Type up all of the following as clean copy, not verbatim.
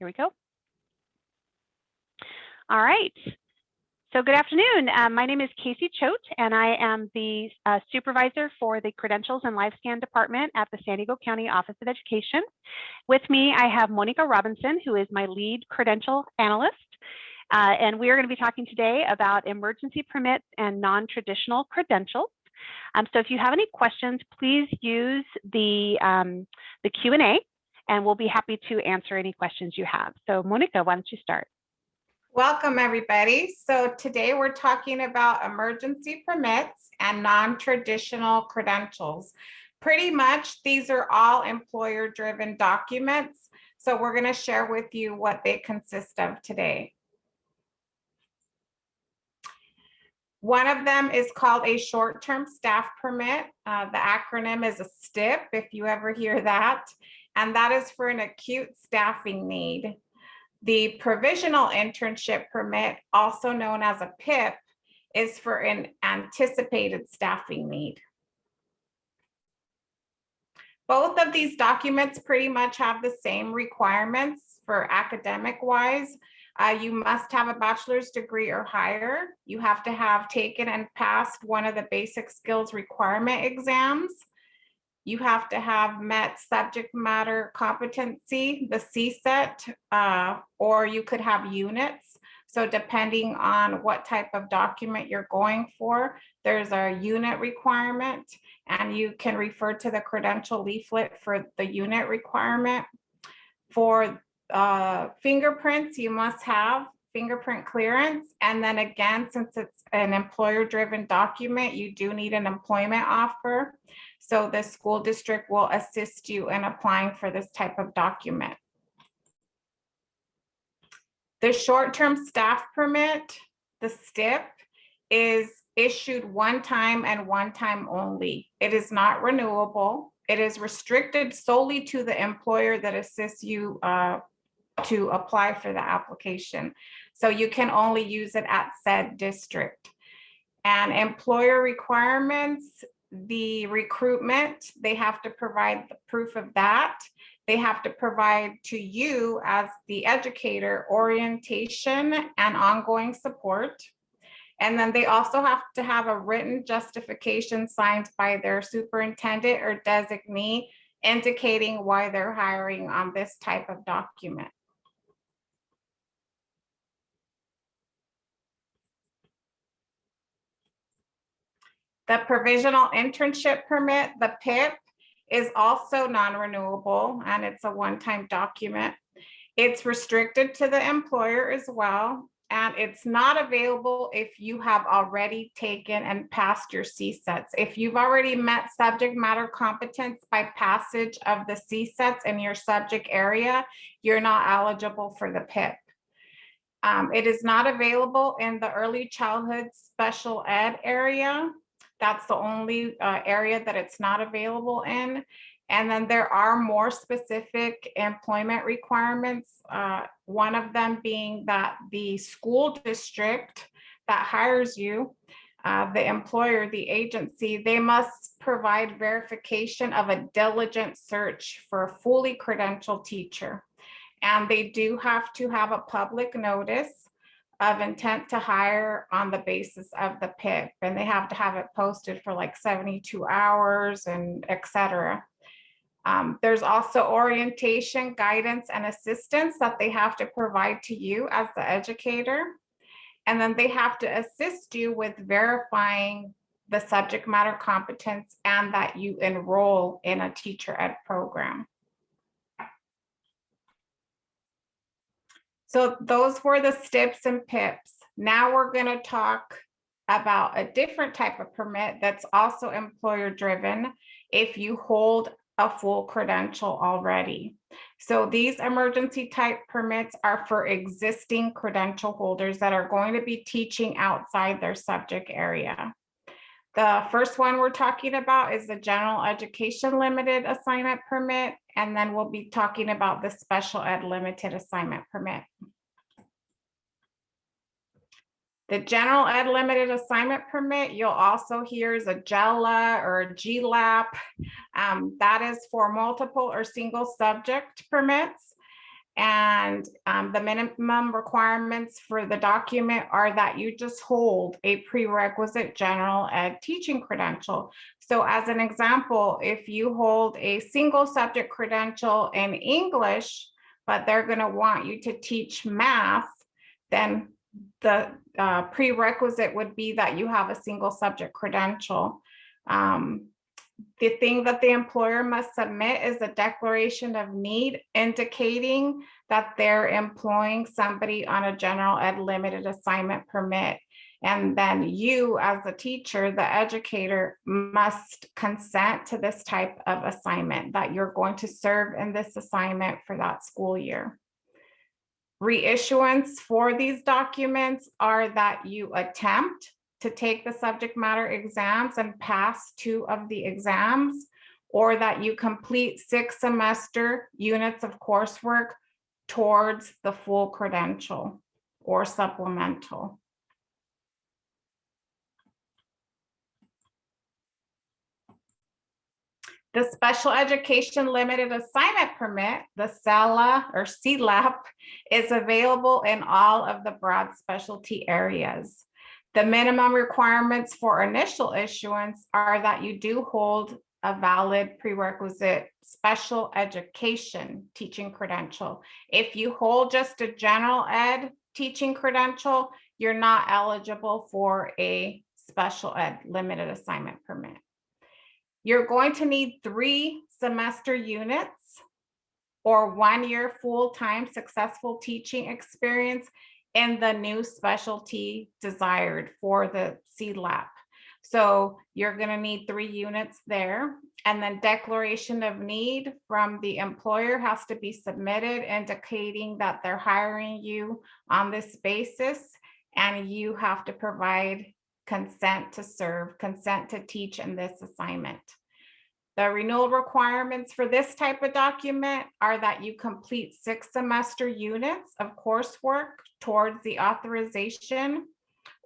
Here we go. All right. So good afternoon. My name is Casey Choate, and I am the supervisor for the Credentials and LiveScan Department at the San Diego County Office of Education. With me, I have Monica Robinson, who is my lead credential analyst. And we are going to be talking today about emergency permits and non-traditional credentials. So if you have any questions, please use the Q&A, and we'll be happy to answer any questions you have. So Monica, why don't you start? Welcome, everybody. So today we're talking about emergency permits and non-traditional credentials. Pretty much these are all employer-driven documents. So we're going to share with you what they consist of today. One of them is called a short-term staff permit. The acronym is a STIP, if you ever hear that, and that is for an acute staffing need. The provisional internship permit, also known as a PIP, is for an anticipated staffing need. Both of these documents pretty much have the same requirements for academic-wise. You must have a bachelor's degree or higher. You have to have taken and passed one of the basic skills requirement exams. You have to have met subject matter competency, the CSET, or you could have units. So depending on what type of document you're going for, there's a unit requirement, and you can refer to the credential leaflet for the unit requirement. For fingerprints, you must have fingerprint clearance. And then again, since it's an employer-driven document, you do need an employment offer. So the school district will assist you in applying for this type of document. The short-term staff permit, the STIP, is issued one time and one time only. It is not renewable. It is restricted solely to the employer that assists you to apply for the application. So you can only use it at said district. And employer requirements, the recruitment, they have to provide the proof of that. They have to provide to you as the educator orientation and ongoing support. And then they also have to have a written justification signed by their superintendent or designee indicating why they're hiring on this type of document. The provisional internship permit, the PIP, is also non-renewable, and it's a one-time document. It's restricted to the employer as well, and it's not available if you have already taken and passed your CSETs. If you've already met subject matter competence by passage of the CSETs in your subject area, you're not eligible for the PIP. It is not available in the early childhood special ed area. That's the only area that it's not available in. And then there are more specific employment requirements. One of them being that the school district that hires you, the employer, the agency, they must provide verification of a diligent search for a fully credentialed teacher. And they do have to have a public notice of intent to hire on the basis of the PIP, and they have to have it posted for like 72 hours and et cetera. There's also orientation, guidance, and assistance that they have to provide to you as the educator. And then they have to assist you with verifying the subject matter competence and that you enroll in a teacher ed program. So those were the STIPs and PIPs. Now we're going to talk about a different type of permit that's also employer driven if you hold a full credential already. So these emergency type permits are for existing credential holders that are going to be teaching outside their subject area. The first one we're talking about is the general education limited assignment permit, and then we'll be talking about the special ed limited assignment permit. The general ed limited assignment permit, you'll also hear is a GELA or a GLAP. That is for multiple or single subject permits. And the minimum requirements for the document are that you just hold a prerequisite general ed teaching credential. So as an example, if you hold a single subject credential in English, but they're going to want you to teach math, then the prerequisite would be that you have a single subject credential. The thing that the employer must submit is a declaration of need indicating that they're employing somebody on a general ed limited assignment permit. And then you, as a teacher, the educator, must consent to this type of assignment, that you're going to serve in this assignment for that school year. Reissuance for these documents are that you attempt to take the subject matter exams and pass 2 of the exams, or that you complete 6 semester units of coursework towards the full credential or supplemental. The Special Education Limited Assignment Permit, the SELA or CLAP, is available in all of the broad specialty areas. The minimum requirements for initial issuance are that you do hold a valid prerequisite special education teaching credential. If you hold just a general ed teaching credential, you're not eligible for a special ed limited assignment permit. You're going to need 3 semester units or 1 year full-time successful teaching experience in the new specialty desired for the CLAP. So you're going to need 3 units there. And then declaration of need from the employer has to be submitted, indicating that they're hiring you on this basis, and you have to provide consent to serve, consent to teach in this assignment. The renewal requirements for this type of document are that you complete 6 semester units of coursework towards the authorization,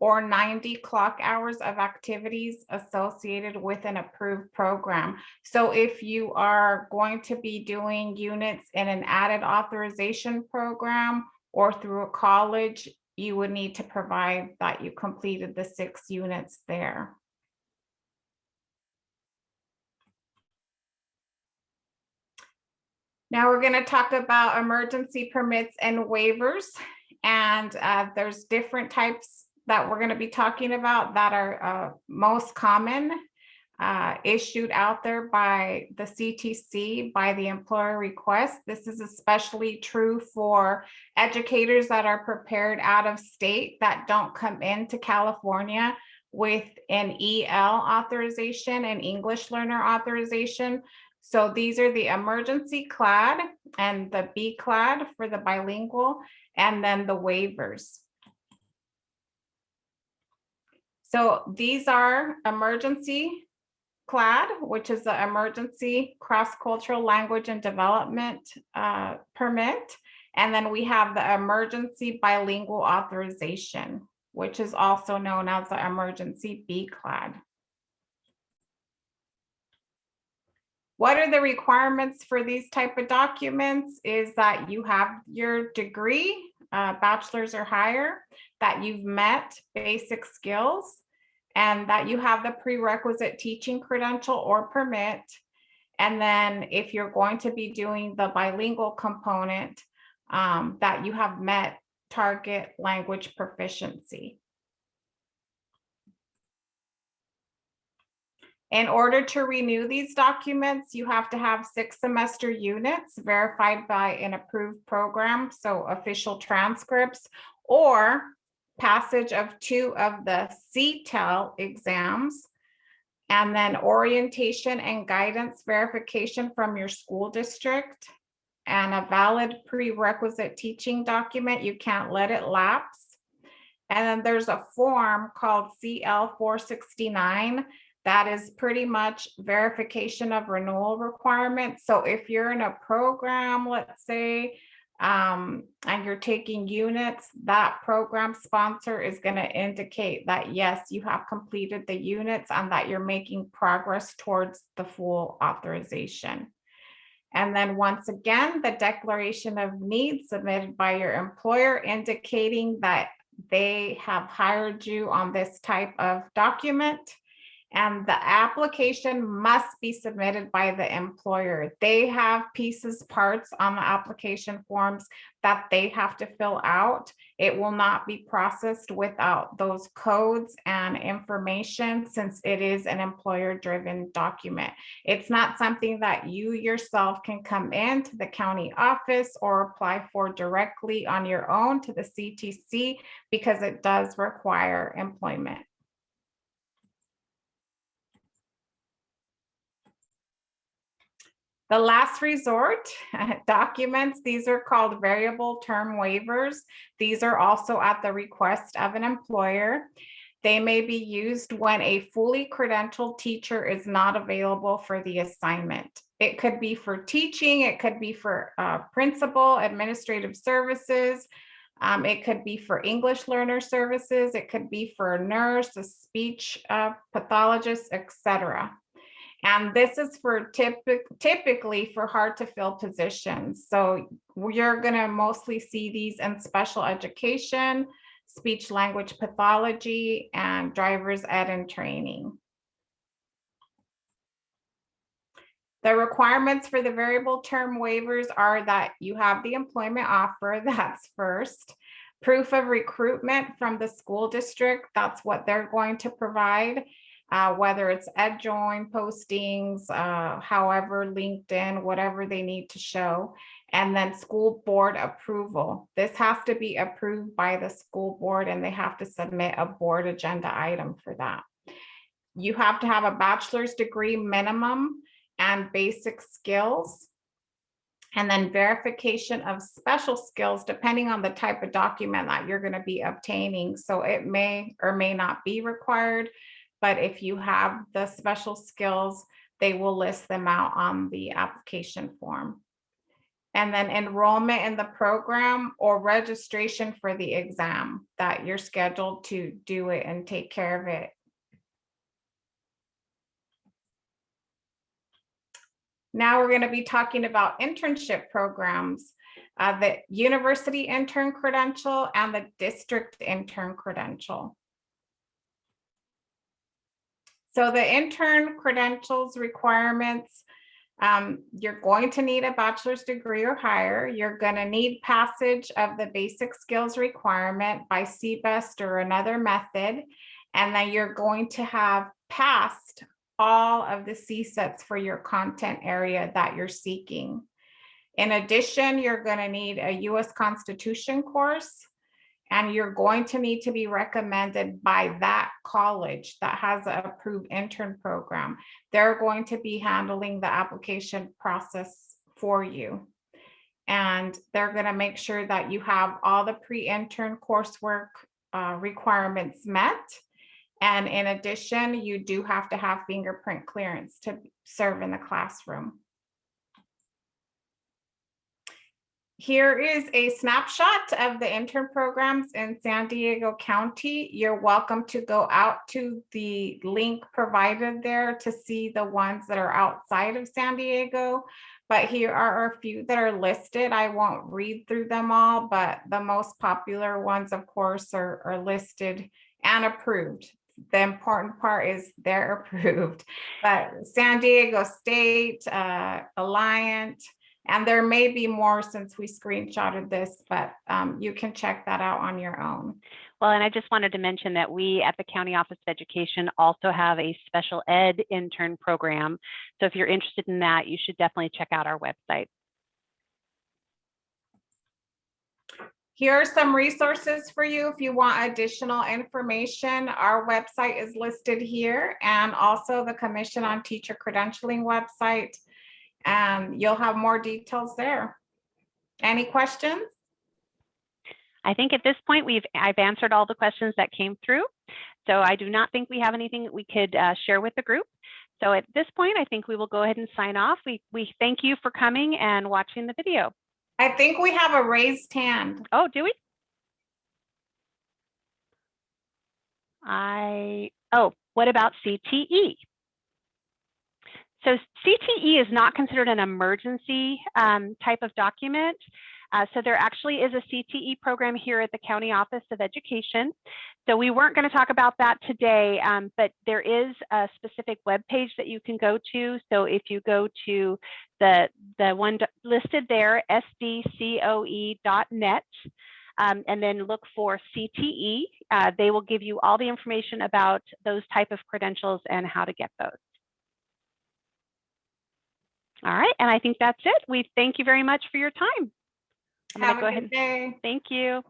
or 90 clock hours of activities associated with an approved program. So if you are going to be doing units in an added authorization program or through a college, you would need to provide that you completed the 6 units there. Now we're going to talk about emergency permits and waivers. And there's different types that we're going to be talking about that are most common issued out there by the CTC by the employer request. This is especially true for educators that are prepared out of state that don't come into California with an EL authorization and English learner authorization. So these are the emergency CLAD and the B CLAD for the bilingual, and then the waivers. So these are emergency CLAD, which is the emergency cross-cultural language and development permit. And then we have the emergency bilingual authorization, which is also known as the emergency B CLAD. What are the requirements for these type of documents? Is that you have your degree, bachelor's or higher, that you've met basic skills, and that you have the prerequisite teaching credential or permit. And then if you're going to be doing the bilingual component, that you have met target language proficiency. In order to renew these documents, you have to have 6 semester units verified by an approved program, so official transcripts, or passage of 2 of the CTEL exams, and then orientation and guidance verification from your school district, and a valid prerequisite teaching document. You can't let it lapse. And then there's a form called CL 469 that is pretty much verification of renewal requirements. So if you're in a program, let's say, and you're taking units, that program sponsor is going to indicate that, yes, you have completed the units and that you're making progress towards the full authorization. And then once again, the declaration of needs submitted by your employer indicating that they have hired you on this type of document. And the application must be submitted by the employer. They have pieces, parts on the application forms that they have to fill out. It will not be processed without those codes and information, since it is an employer-driven document. It's not something that you yourself can come into the county office or apply for directly on your own to the CTC, because it does require employment. The last resort documents, these are called variable term waivers. These are also at the request of an employer. They may be used when a fully credentialed teacher is not available for the assignment. It could be for teaching, it could be for principal, administrative services, it could be for English learner services, it could be for a nurse, a speech pathologist, etc. And this is for typically for hard to fill positions. So you're going to mostly see these in special education, speech language pathology, and driver's ed and training. The requirements for the variable term waivers are that you have the employment offer, that's first. Proof of recruitment from the school district, that's what they're going to provide. Whether it's EdJoin postings, however, LinkedIn, whatever they need to show. And then school board approval. This has to be approved by the school board, and they have to submit a board agenda item for that. You have to have a bachelor's degree minimum and basic skills. And then verification of special skills, depending on the type of document that you're going to be obtaining. So it may or may not be required. But if you have the special skills, they will list them out on the application form. And then enrollment in the program or registration for the exam that you're scheduled to do it and take care of it. Now we're going to be talking about internship programs, the university intern credential and the district intern credential. So the intern credentials requirements, you're going to need a bachelor's degree or higher. You're going to need passage of the basic skills requirement by CBEST or another method. And then you're going to have passed all of the CSETs for your content area that you're seeking. In addition, you're going to need a US Constitution course. And you're going to need to be recommended by that college that has an approved intern program. They're going to be handling the application process for you. And they're going to make sure that you have all the pre-intern coursework requirements met. And in addition, you do have to have fingerprint clearance to serve in the classroom. Here is a snapshot of the intern programs in San Diego County. You're welcome to go out to the link provided there to see the ones that are outside of San Diego. But here are a few that are listed. I won't read through them all, but the most popular ones, of course, are listed and approved. The important part is they're approved. But San Diego State, Alliant, and there may be more since we screenshotted this, but you can check that out on your own. Well, and I just wanted to mention that we at the County Office of Education also have a special ed intern program. So if you're interested in that, you should definitely check out our website. Here are some resources for you if you want additional information. Our website is listed here, and also the Commission on Teacher Credentialing website. And you'll have more details there. Any questions? I think at this point I've answered all the questions that came through. So I do not think we have anything that we could share with the group. So at this point, I think we will go ahead and sign off. We thank you for coming and watching the video. I think we have a raised hand. Oh, do we? What about CTE? So CTE is not considered an emergency type of document. So there actually is a CTE program here at the County Office of Education. So we weren't going to talk about that today, but there is a specific web page that you can go to. So if you go to the one listed there, SDCOE.net, and then look for CTE, they will give you all the information about those type of credentials and how to get those. All right, and I think that's it. We thank you very much for your time. I'm going to go ahead. Day. Thank you.